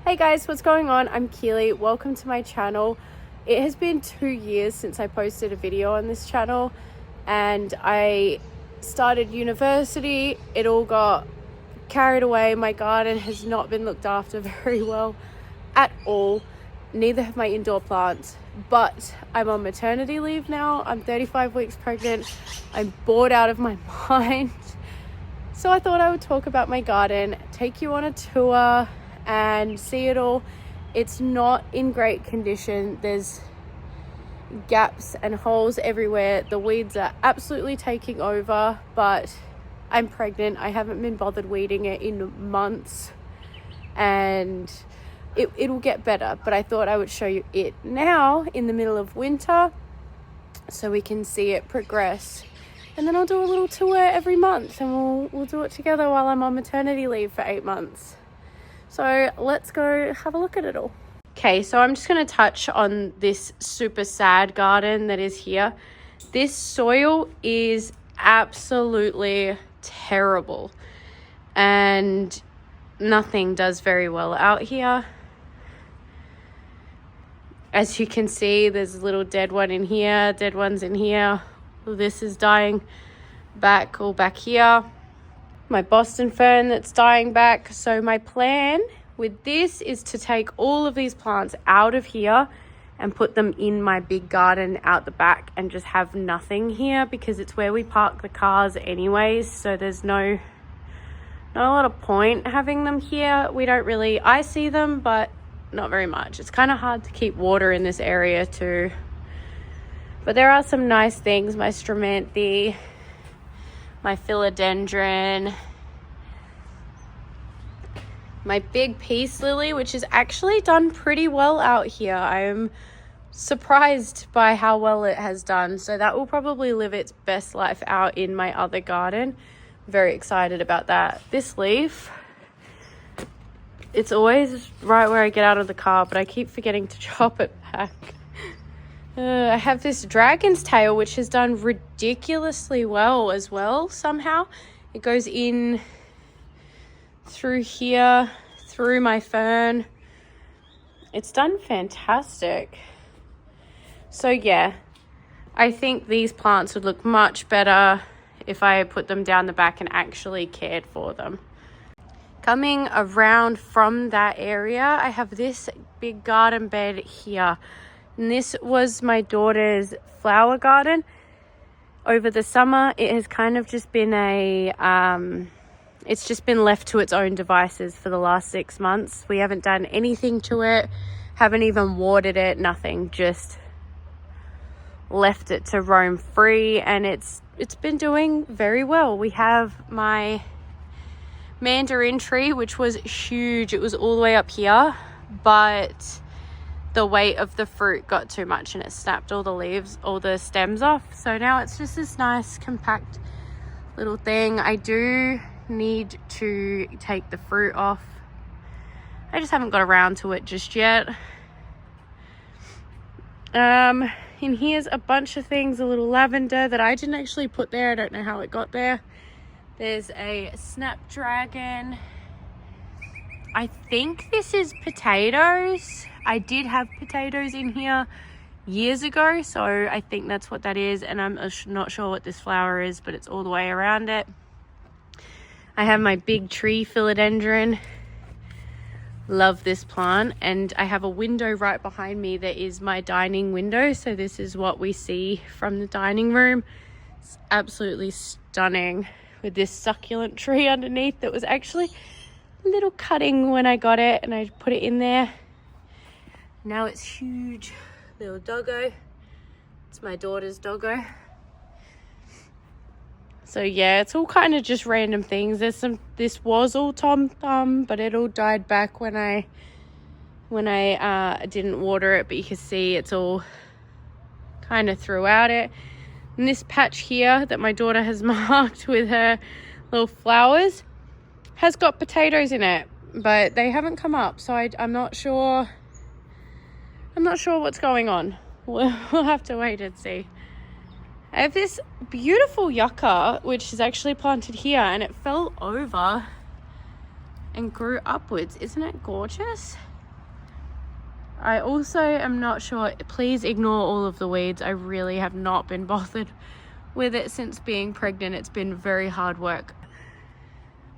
Hey guys, what's going on? I'm Keely. Welcome to my channel. It has been 2 years since I posted a video on this channel, and I started university. It all got carried away. My garden has not been looked after very well at all. Neither have my indoor plants, but I'm on maternity leave now. I'm 35 weeks pregnant. I'm bored out of my mind. So I thought I would talk about my garden, take you on a tour and see it all. It's not in great condition. There's gaps and holes everywhere. The weeds are absolutely taking over, but I'm pregnant. I haven't been bothered weeding it in months, and it'll get better, but I thought I would show you it now in the middle of winter so we can see it progress. And then I'll do a little tour every month, and we'll do it together while I'm on maternity leave for 8 months. So let's go have a look at it all. Okay, so I'm just going to touch on this super sad garden that is here. This soil is absolutely terrible, and nothing does very well out here. As you can see, there's a little dead one in here, dead ones in here. This is dying back, all back here. My Boston fern that's dying back. So my plan with this is to take all of these plants out of here and put them in my big garden out the back and just have nothing here, because it's where we park the cars anyways. So there's not a lot of point having them here. I see them, but not very much. It's kind of hard to keep water in this area too. But there are some nice things. My stramanthe, my philodendron, my big peace lily, which has actually done pretty well out here. I am surprised by how well it has done. So that will probably live its best life out in my other garden. Very excited about that. This leaf, it's always right where I get out of the car, but I keep forgetting to chop it back. I have this dragon's tail, which has done ridiculously well as well somehow. It goes in through here, through my fern. It's done fantastic. So yeah, I think these plants would look much better if I put them down the back and actually cared for them. Coming around from that area, I have this big garden bed here. And this was my daughter's flower garden. Over the summer, it has kind of just been it's just been left to its own devices for the last 6 months. We haven't done anything to it, haven't even watered it, nothing, just left it to roam free, and it's been doing very well. We have my mandarin tree, which was huge. It was all the way up here, but the weight of the fruit got too much and it snapped all the leaves, all the stems off. So now it's just this nice compact little thing. I do need to take the fruit off. I just haven't got around to it just yet. In here's a bunch of things, a little lavender that I didn't actually put there. I don't know how it got there. There's a snapdragon. I think this is potatoes. I did have potatoes in here years ago, so I think that's what that is, and I'm not sure what this flower is, but it's all the way around it. I have my big tree philodendron. Love this plant. And I have a window right behind me that is my dining window, so this is what we see from the dining room. It's absolutely stunning, with this succulent tree underneath that was actually a little cutting when I got it, and I put it in there. Now it's huge. Little doggo. It's my daughter's doggo. So yeah, it's all kind of just random things. This was all Tom Thumb, but it all died back when I didn't water it, but you can see it's all kind of throughout it. And this patch here that my daughter has marked with her little flowers has got potatoes in it, but they haven't come up, so I'm not sure what's going on. We'll have to wait and see. I have this beautiful yucca, which is actually planted here, and it fell over and grew upwards. Isn't it gorgeous? I also am not sure, please ignore all of the weeds. I really have not been bothered with it since being pregnant. It's been very hard work.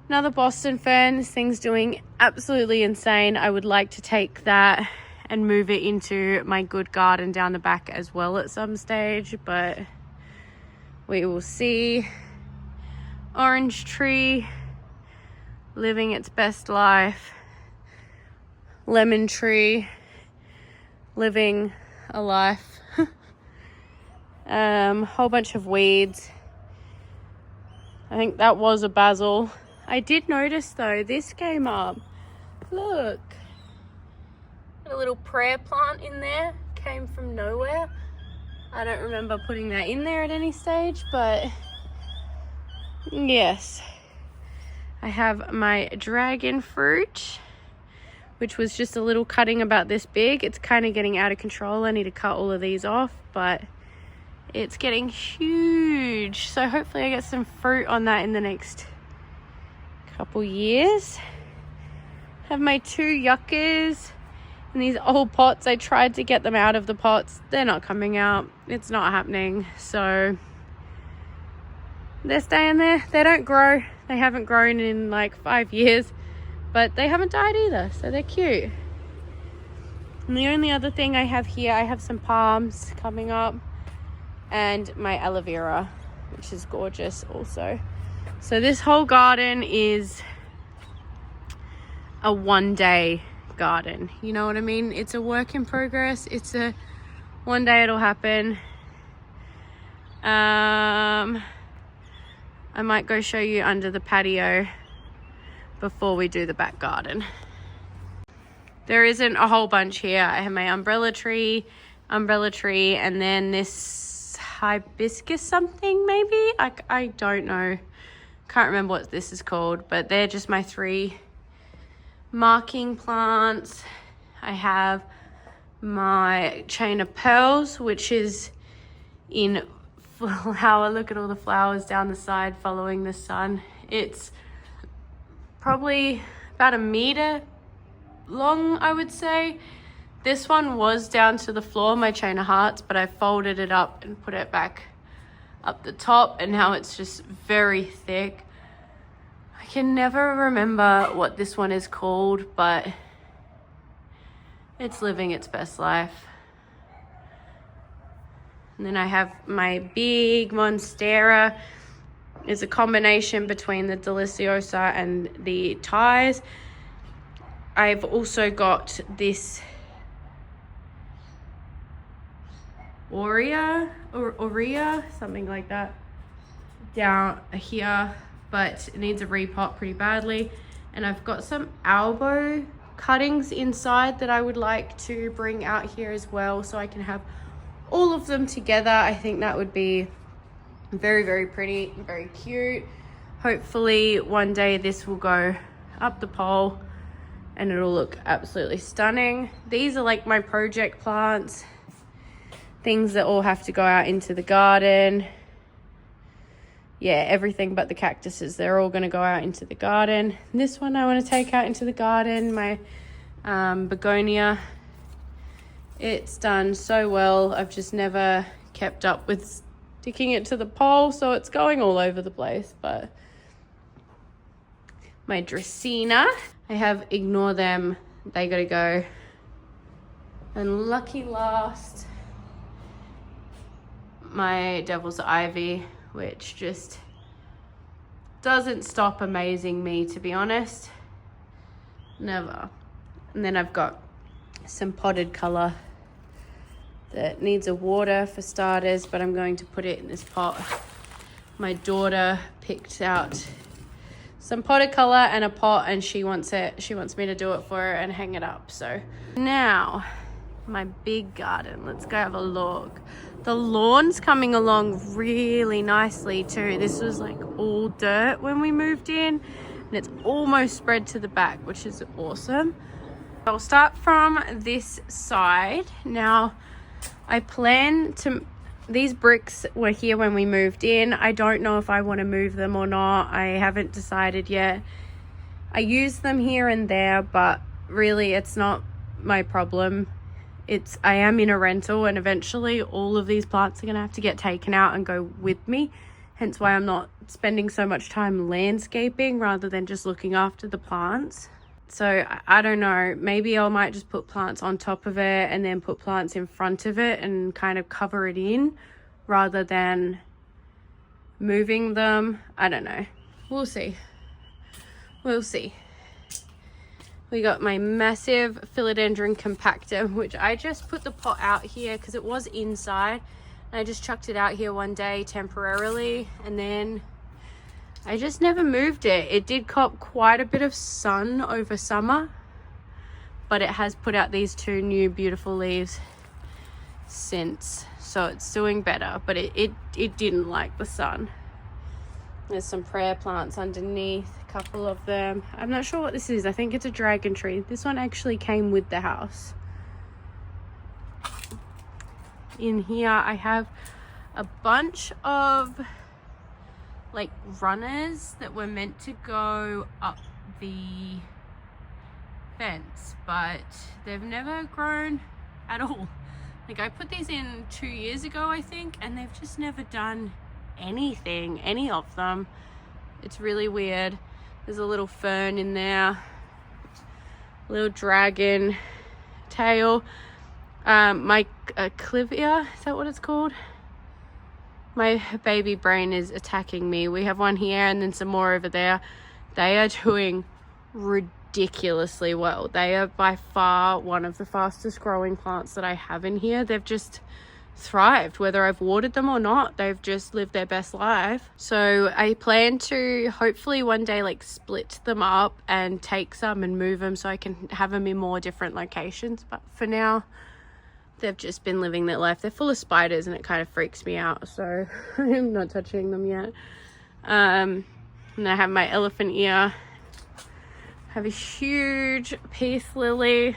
Another Boston fern. This thing's doing absolutely insane. I would like to take that and move it into my good garden down the back as well at some stage, but we will see. Orange tree living its best life. Lemon tree living a life. Whole bunch of weeds. I think that was a basil. I did notice though, this came up. Look, a little prayer plant in there, came from nowhere. I don't remember putting that in there at any stage, but yes. I have my dragon fruit, which was just a little cutting about this big. It's kind of getting out of control. I need to cut all of these off, but it's getting huge. So hopefully I get some fruit on that in the next couple years. Have my 2 yuccas in these old pots. I tried to get them out of the pots. They're not coming out. It's not happening. So they're staying there. They don't grow. They haven't grown in like 5 years. But they haven't died either, so they're cute. And the only other thing I have here, I have some palms coming up and my aloe vera, which is gorgeous also. So this whole garden is a one-day garden. You know what I mean? It's a work in progress. It's a one day it'll happen. I might go show you under the patio before we do the back garden. There isn't a whole bunch here. I have my umbrella tree, and then this hibiscus something maybe. I don't know. Can't remember what this is called, but they're just my 3 marking plants. I have my chain of pearls, which is in flower. Look at all the flowers down the side following the sun. It's probably about 1 meter long, I would say. This one was down to the floor, my chain of hearts, but I folded it up and put it back up the top, and now it's just very thick. I can never remember what this one is called, but it's living its best life. And then I have my big Monstera. It's a combination between the Deliciosa and the Thais. I've also got this Aurea, something like that, down here, but it needs a repot pretty badly. And I've got some elbow cuttings inside that I would like to bring out here as well, so I can have all of them together. I think that would be very, very pretty and very cute. Hopefully one day this will go up the pole and it'll look absolutely stunning. These are like my project plants, things that all have to go out into the garden. Yeah, everything but the cactuses, they're all going to go out into the garden. This one I want to take out into the garden, my begonia. It's done so well. I've just never kept up with sticking it to the pole, so it's going all over the place. But my Dracaena, I have ignore them, they gotta go. And lucky last, my Devil's Ivy, which just doesn't stop amazing me, to be honest. Never. And then I've got some potted colour that needs a water for starters, but I'm going to put it in this pot. My daughter picked out some potted colour and a pot, and she wants me to do it for her and hang it up. So now my big garden, let's go have a look. The lawn's coming along really nicely too. This was like all dirt when we moved in, and it's almost spread to the back, which is awesome. I'll start from this side. Now I plan to, these bricks were here when we moved in. I don't know if I want to move them or not. I haven't decided yet. I use them here and there, but really it's not my problem. I am in a rental, and eventually all of these plants are gonna have to get taken out and go with me, hence why I'm not spending so much time landscaping rather than just looking after the plants. So I don't know, maybe I might just put plants on top of it and then put plants in front of it and kind of cover it in rather than moving them. I don't know, we'll see. We got my massive philodendron compactor, which I just put the pot out here because it was inside. I just chucked it out here one day temporarily, and then I just never moved it. It did cop quite a bit of sun over summer, but it has put out these 2 new beautiful leaves since, so it's doing better, but it didn't like the sun. There's some prayer plants underneath, a couple of them. I'm not sure what this is. I think it's a dragon tree. This one actually came with the house. In here I have a bunch of like runners that were meant to go up the fence, but they've never grown at all. Like I put these in 2 years ago, I think, and they've just never done anything, any of them. It's really weird. There's a little fern in there, little dragon tail. My clivia, is that what it's called? My baby brain is attacking me. We have one here and then some more over there. They are doing ridiculously well. They are by far one of the fastest growing plants that I have in here. They've just thrived, whether I've watered them or not. They've just lived their best life. So I plan to hopefully one day like split them up and take some and move them so I can have them in more different locations, but for now they've just been living their life. They're full of spiders and it kind of freaks me out, so I'm not touching them yet. And I have my elephant ear. I have a huge peace lily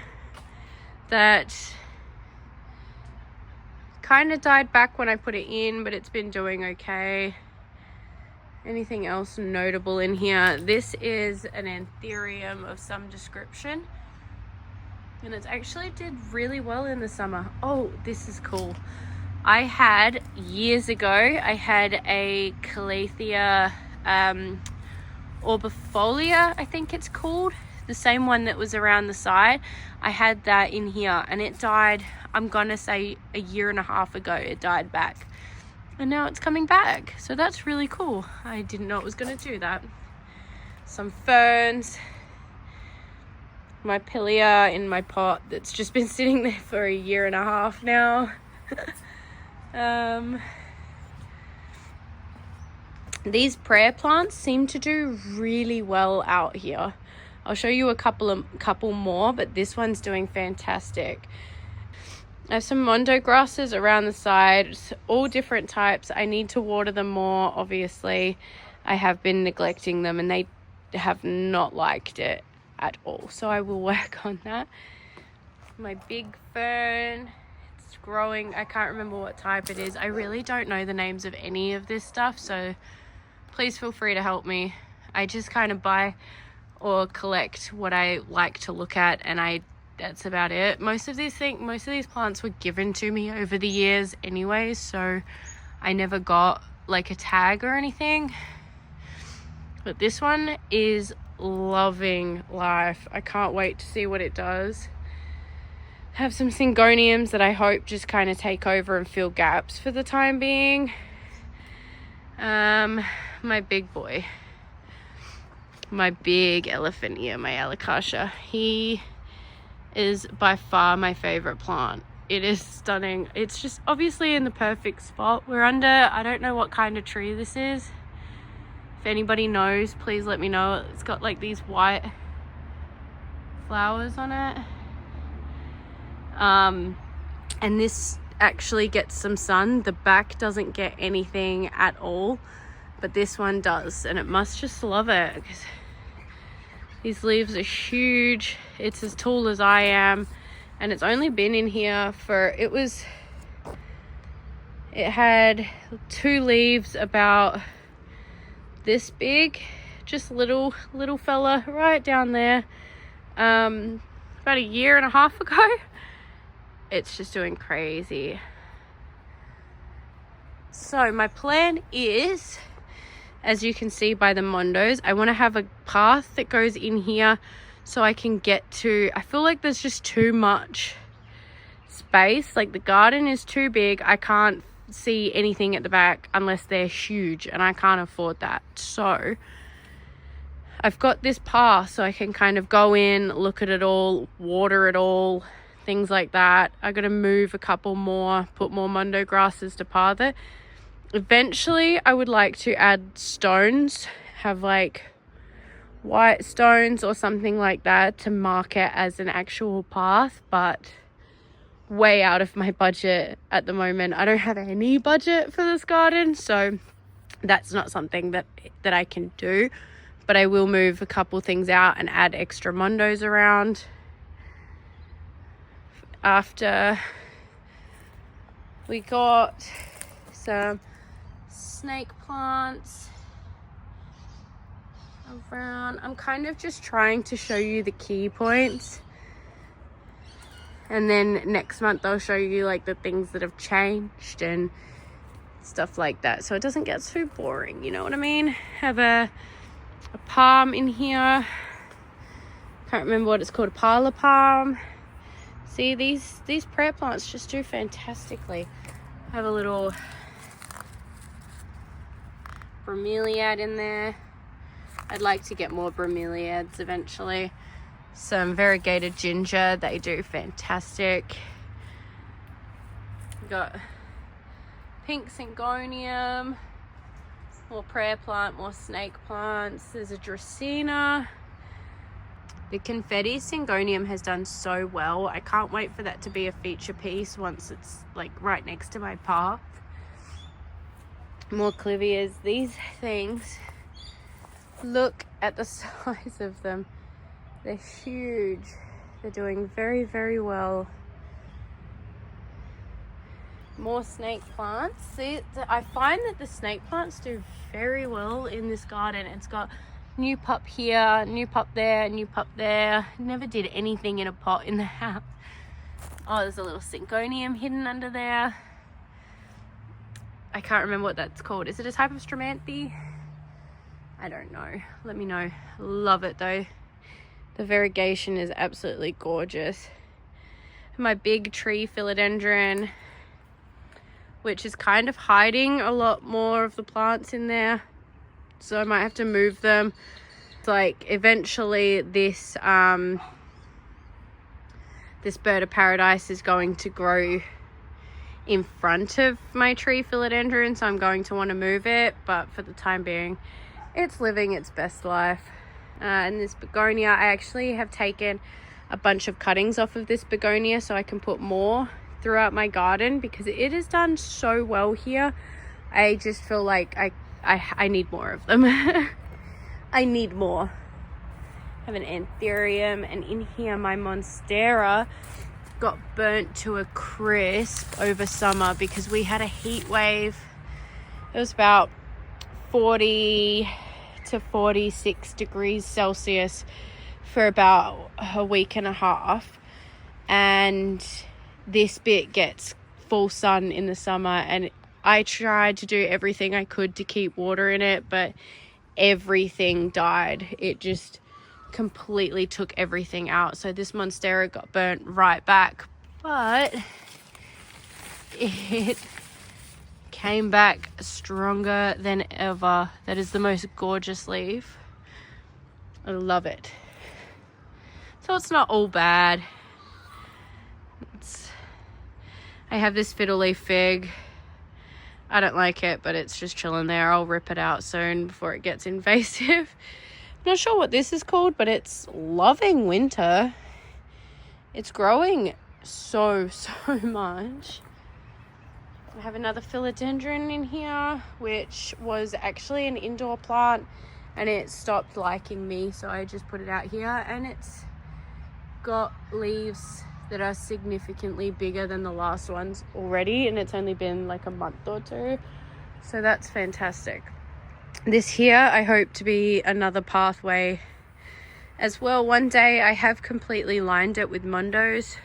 that kind of died back when I put it in, but it's been doing okay. Anything else notable in here? This is an anthurium of some description, and it's actually did really well in the summer. Oh, this is cool. I had years ago, I had a Calathea orbifolia, I think it's called, the same one that was around the side. I had that in here and it died, I'm gonna say 1.5 years ago. It died back and now it's coming back, so that's really cool. I didn't know it was gonna do that. Some ferns, my pilia in my pot that's just been sitting there for 1.5 years now. These prayer plants seem to do really well out here. I'll show you a couple more, but this one's doing fantastic. I have some mondo grasses around the side, all different types. I need to water them more, obviously. I have been neglecting them and they have not liked it at all, so I will work on that. My big fern, it's growing. I can't remember what type it is. I really don't know the names of any of this stuff, so please feel free to help me. I just kind of buy or collect what I like to look at, and that's about it. Most of these plants were given to me over the years anyway, so I never got like a tag or anything. But this one is loving life. I can't wait to see what it does. I have some syngoniums that I hope just kind of take over and fill gaps for the time being. My big boy, my big elephant ear, my alocasia, he is by far my favorite plant. It is stunning. It's just obviously in the perfect spot. We're under, I don't know what kind of tree this is. If anybody knows, please let me know. It's got like these white flowers on it. And this actually gets some sun. The back doesn't get anything at all, but this one does, and it must just love it because these leaves are huge. It's as tall as I am, and it's only been in here for, it had 2 leaves about this big, just little fella right down there, about 1.5 years ago. it's just doing crazy. So my plan is, as you can see by the Mondos, I want to have a path that goes in here so I can get to, I feel like there's just too much space. Like the garden is too big. I can't see anything at the back unless they're huge, and I can't afford that. So I've got this path so I can kind of go in, look at it all, water it all, things like that. I got to move a couple more, put more Mondo grasses to path it. Eventually I would like to add stones, have like white stones or something like that to mark it as an actual path, but way out of my budget at the moment. I don't have any budget for this garden, so that's not something that I can do, but I will move a couple things out and add extra Mondos around. After we got some snake plants around. I'm kind of just trying to show you the key points, and then next month I'll show you like the things that have changed and stuff like that, so it doesn't get too boring, you know what I mean? Have a palm in here, can't remember what it's called, a parlor palm. See, these prayer plants just do fantastically. Have a little bromeliad in there. I'd like to get more bromeliads eventually. Some variegated ginger, they do fantastic. Got pink syngonium, more prayer plant, more snake plants. There's a dracaena. The confetti syngonium has done so well. I can't wait for that to be a feature piece once it's like right next to my path. More clivias. These things, look at the size of them. They're huge. They're doing very, very well. More snake plants. See, I find that the snake plants do very well in this garden. It's got new pup here, new pup there, new pup there. Never did anything in a pot in the house. Oh, there's a little syngonium hidden under there. I can't remember what that's called. Is it a type of stramanthe? I don't know. Let me know. Love it though. The variegation is absolutely gorgeous. My big tree philodendron, which is kind of hiding a lot more of the plants in there, so I might have to move them. It's like eventually this this bird of paradise is going to grow in front of my tree philodendron, so I'm going to want to move it, but for the time being it's living its best life. And this begonia, I actually have taken a bunch of cuttings off of this begonia so I can put more throughout my garden because it has done so well here. I just feel like I need more of them. I need more. I have an anthurium, and in here my monstera got burnt to a crisp over summer because we had a heat wave. It was about 40 to 46 degrees Celsius for about a week and a half, and this bit gets full sun in the summer, and I tried to do everything I could to keep water in it, but everything died. It just completely took everything out. So this monstera got burnt right back, but it came back stronger than ever. That is the most gorgeous leaf. I love it. So it's not all bad. I have this fiddle leaf fig. I don't like it, but it's just chilling there. I'll rip it out soon before it gets invasive. Not sure what this is called, but it's loving winter. It's growing so much. I have another philodendron in here, which was actually an indoor plant, and it stopped liking me, so I just put it out here, and it's got leaves that are significantly bigger than the last ones already, and it's only been like a month or two, so that's fantastic. This here I hope to be another pathway as well one day. I have completely lined it with Mondos,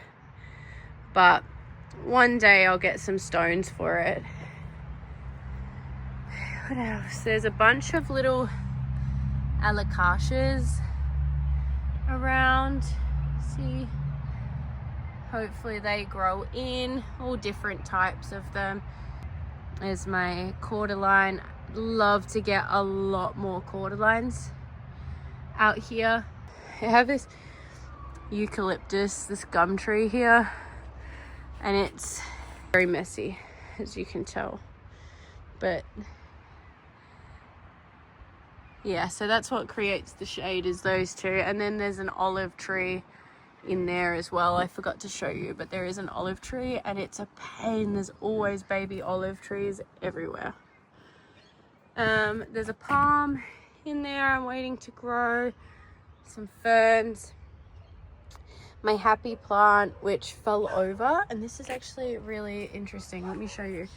but One day I'll get some stones for it. What else? There's a bunch of little alocasias around. See, hopefully they grow in, all different types of them. There's my cordyline. Love to get a lot more cordylines out here. I have this eucalyptus, this gum tree here, and it's very messy, as you can tell. But yeah, so that's what creates the shade, is those two. And then there's an olive tree in there as well. I forgot to show you, but there is an olive tree, and it's a pain. There's always baby olive trees everywhere. There's a palm in there I'm waiting to grow, some ferns, my happy plant which fell over, and this is actually really interesting. Let me show you.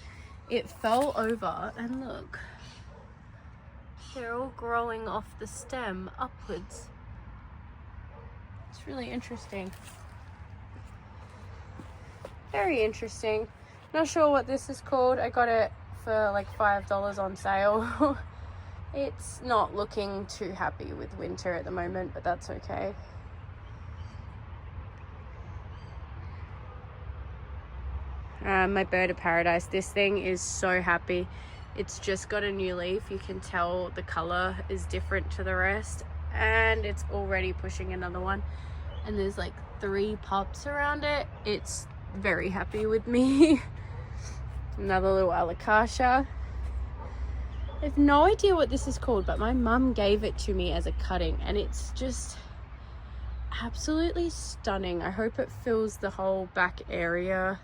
It fell over, and look, they're all growing off the stem upwards. It's really interesting. Very interesting. Not sure what this is called. I got it for like $5 on sale. It's not looking too happy with winter at the moment, but that's okay. My bird of paradise. This thing is so happy. It's just got a new leaf. You can tell the color is different to the rest, and it's already pushing another one. And there's like 3 pups around it. It's very happy with me. Another little alocasia. I have no idea what this is called, but my mum gave it to me as a cutting, and it's just absolutely stunning. I hope it fills the whole back area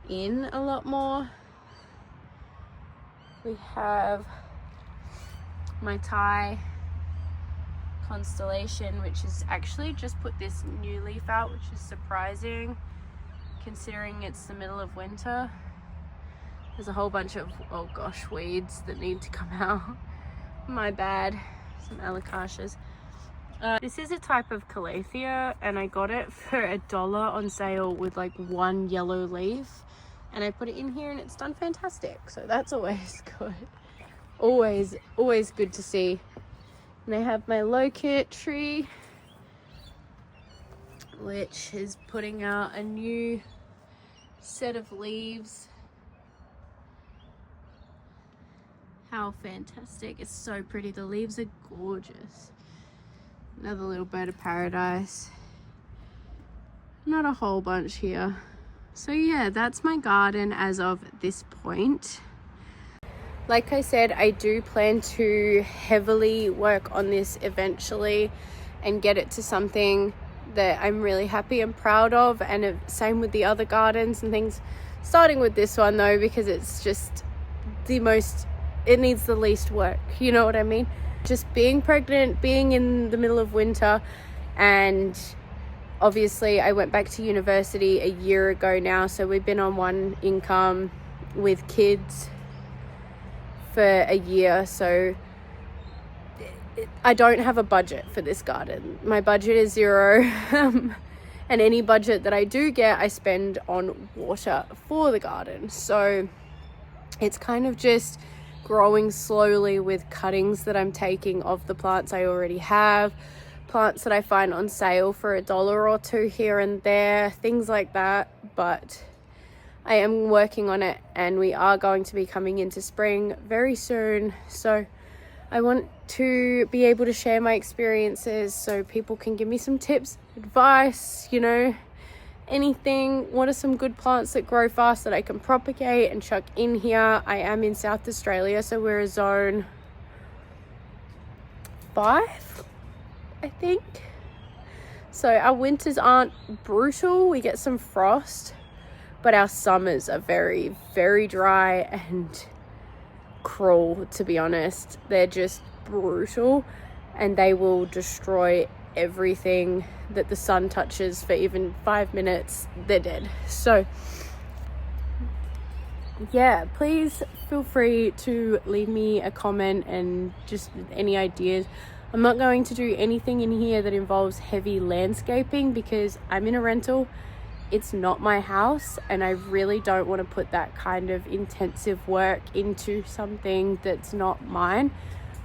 in a lot more. We have my Thai constellation, which is actually just put this new leaf out, which is surprising considering it's the middle of winter. There's a whole bunch of, oh gosh, weeds that need to come out. My bad. Some alocasias. This is a type of calathea, and I got it for $1 on sale with like 1 yellow leaf, and I put it in here and it's done fantastic. So that's always good. Always good to see. And I have my locust tree, which is putting out a new set of leaves. How fantastic. It's so pretty. The leaves are gorgeous. Another little bird of paradise. Not a whole bunch here. So yeah, that's my garden as of this point. Like I said, I do plan to heavily work on this eventually and get it to something that I'm really happy and proud of, and same with the other gardens and things. Starting with this one though, because it's just it needs the least work, you know what I mean? Just being pregnant, being in the middle of winter, and obviously I went back to university a year ago now, so we've been on one income with kids for a year, so I don't have a budget for this garden. My budget is 0, and any budget that I do get, I spend on water for the garden. So it's kind of just growing slowly with cuttings that I'm taking of the plants I already have, plants that I find on sale for $1 or $2 here and there, things like that. But I am working on it, and we are going to be coming into spring very soon. So I want to be able to share my experiences so people can give me some tips, advice, you know, anything. What are some good plants that grow fast that I can propagate and chuck in here? I am in South Australia, so we're a zone 5, I think. So our winters aren't brutal. We get some frost, but our summers are very, very dry and cruel, to be honest. They're just brutal, and they will destroy everything that the sun touches for even 5 minutes. They're dead. So yeah, please feel free to leave me a comment and just any ideas. I'm not going to do anything in here that involves heavy landscaping because I'm in a rental it's not my house, and I really don't want to put that kind of intensive work into something that's not mine.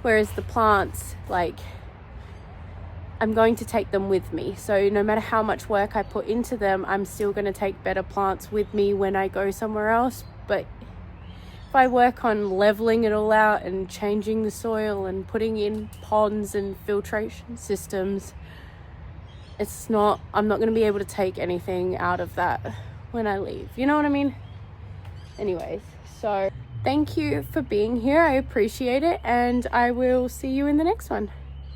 Whereas the plants, like, I'm going to take them with me. So no matter how much work I put into them, I'm still going to take better plants with me when I go somewhere else. But if I work on leveling it all out and changing the soil and putting in ponds and filtration systems, I'm not going to be able to take anything out of that when I leave. You know what I mean? Anyways, so thank you for being here. I appreciate it, and I will see you in the next one.